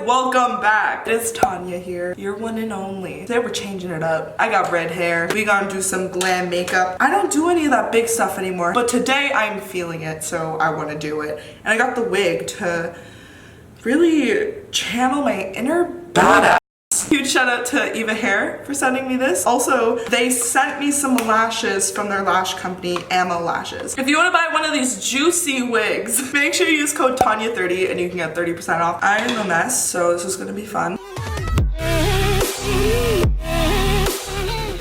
welcome back. It's Tanya here, your one and only. Today we're changing it up. I got red hair. We gonna do some glam makeup. I don't do any of that big stuff anymore, but today I'm feeling it, so I want to do it. And I got the wig to really channel my inner badass. Huge shout out to Eva Hair for sending me this. Also, they sent me some lashes from their lash company, Amma Lashes. If you want to buy one of these juicy wigs, make sure you use code Tanya30 and you can get 30% off. I am a mess, so this is gonna be fun.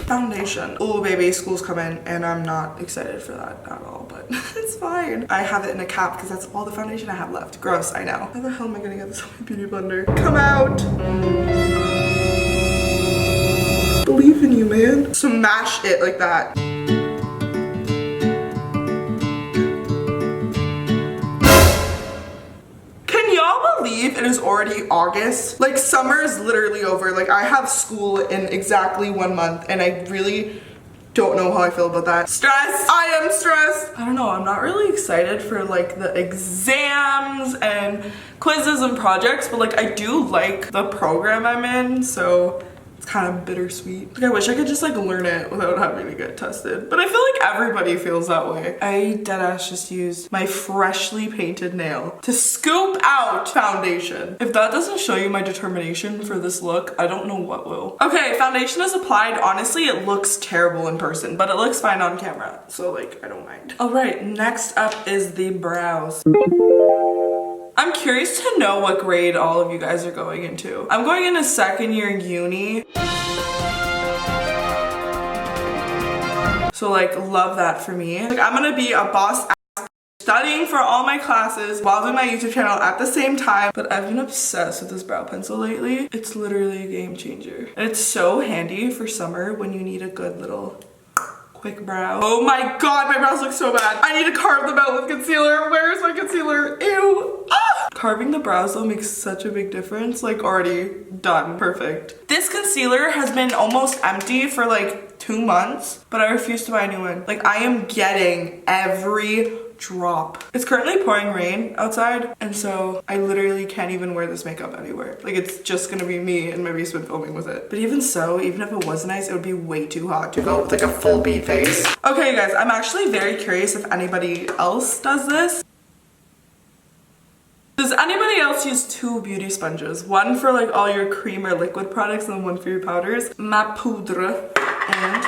Foundation. Oh baby, school's coming and I'm not excited for that at all, but it's fine. I have it in a cap because that's all the foundation I have left. Gross, I know. How the hell am I gonna get this on my beauty blender? Come out! Believe in you, man. Smash it like that. Can y'all believe it is already August? Like, summer is literally over. Like, I have school in exactly 1 month and I really don't know how I feel about that. Stress! I am stressed! I don't know, I'm not really excited for like the exams and quizzes and projects, but like I do like the program I'm in, so it's kind of bittersweet. Like, I wish I could just like learn it without having to get tested, but I feel like everybody feels that way. I deadass just used my freshly painted nail to scoop out foundation. If that doesn't show you my determination for this look, I don't know what will. Okay, foundation is applied. Honestly, it looks terrible in person, but it looks fine on camera, so like I don't mind. All right, next up is the brows. I'm curious to know what grade all of you guys are going into. I'm going into second year uni. So like, love that for me. Like, I'm gonna be a boss ass studying for all my classes while doing my YouTube channel at the same time. But I've been obsessed with this brow pencil lately. It's literally a game changer. And it's so handy for summer when you need a good little quick brow. Oh my god, my brows look so bad. I need to carve them out with concealer. Where is my concealer? Ew. Ah! Carving the brows though makes such a big difference. Like, already done. Perfect. This concealer has been almost empty for like 2 months, but I refuse to buy a new one. Like, I am getting every drop. It's currently pouring rain outside, and so I literally can't even wear this makeup anywhere. Like, it's just gonna be me in my basement filming with it. But even so, even if it was nice, it would be way too hot to go with like a full beat face. Okay, you guys, I'm actually very curious if anybody else does this. Does anybody else use 2 beauty sponges? One for like all your cream or liquid products and one for your powders. Ma poudre. And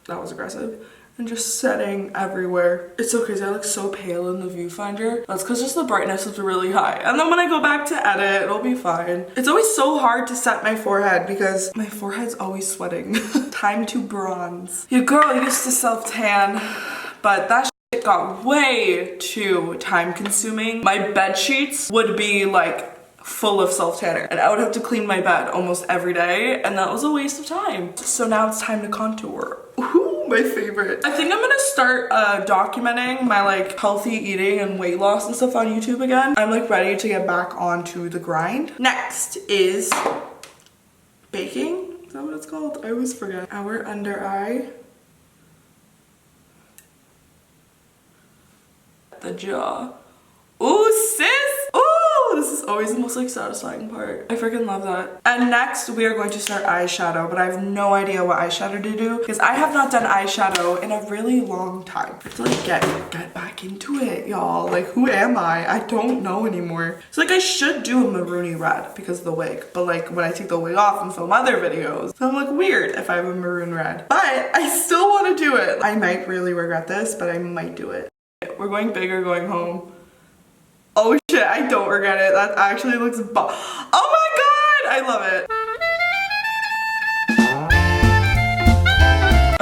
that was aggressive. And just setting everywhere. It's so crazy, I look so pale in the viewfinder. That's because just the brightness is really high. And then when I go back to edit, it'll be fine. It's always so hard to set my forehead because my forehead's always sweating. Time to bronze. Your girl used to self-tan, but that shit got way too time consuming. My bed sheets would be like full of self-tanner and I would have to clean my bed almost every day, and that was a waste of time. So now it's time to contour. Ooh, my favorite. I think I'm gonna start documenting my like healthy eating and weight loss and stuff on YouTube again. I'm like ready to get back onto the grind. Next is baking. Is that what it's called? I always forget. Our under eye. The jaw. Ooh, sis! Ooh, this is always the most like satisfying part. I freaking love that. And next we are going to start eyeshadow, but I have no idea what eyeshadow to do because I have not done eyeshadow in a really long time. I have to like get back into it, y'all. Like, who am I? I don't know anymore. So like, I should do a maroony red because of the wig, but like when I take the wig off and film other videos, it'll look weird if I have a maroon red. But I still want to do it. I might really regret this, but I might do it. We're going big or going home. Oh shit, I don't regret it. That actually looks oh my god! I love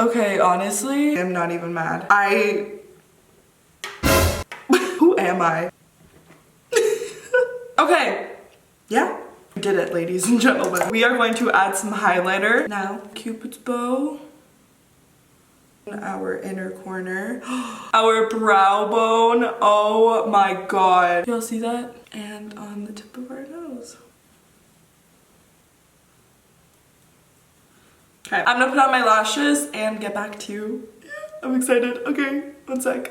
it. Okay, honestly, I'm not even mad. Who am I? Okay, yeah. We did it, ladies and gentlemen. We are going to add some highlighter. Now, Cupid's bow. Our inner corner. Our brow bone. Oh my god. Y'all see that? And on the tip of our nose. Okay, I'm gonna put on my lashes and get back to you. I'm excited. Okay, one sec.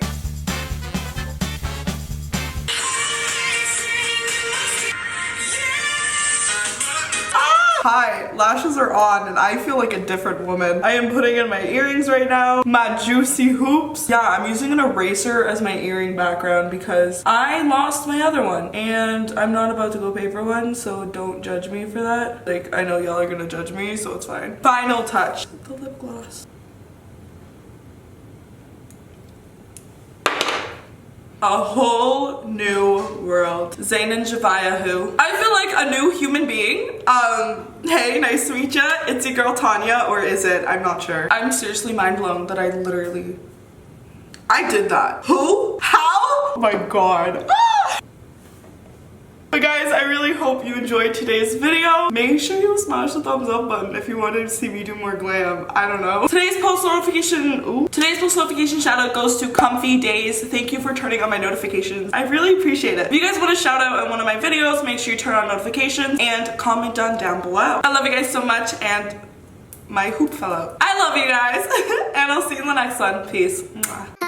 Hi, lashes are on and I feel like a different woman. I am putting in my earrings right now, my juicy hoops. Yeah, I'm using an eraser as my earring background because I lost my other one and I'm not about to go pay for one, so don't judge me for that. Like, I know y'all are gonna judge me, so it's fine. Final touch, the lip gloss. A whole new world. Zayn and Javaya who? I feel like a new human being. Hey, nice to meet ya. It's your girl Tanya, or is it? I'm not sure. I'm seriously mind blown that I did that. Who? How? Oh my god. But guys, I really hope you enjoyed today's video. Make sure you smash the thumbs up button if you wanted to see me do more glam. I don't know. Today's post notification shout out goes to Comfy Days. Thank you for turning on my notifications. I really appreciate it. If you guys want a shout out in one of my videos, make sure you turn on notifications and comment down below. I love you guys so much, and my hoop fell out. I love you guys and I'll see you in the next one. Peace. Mwah.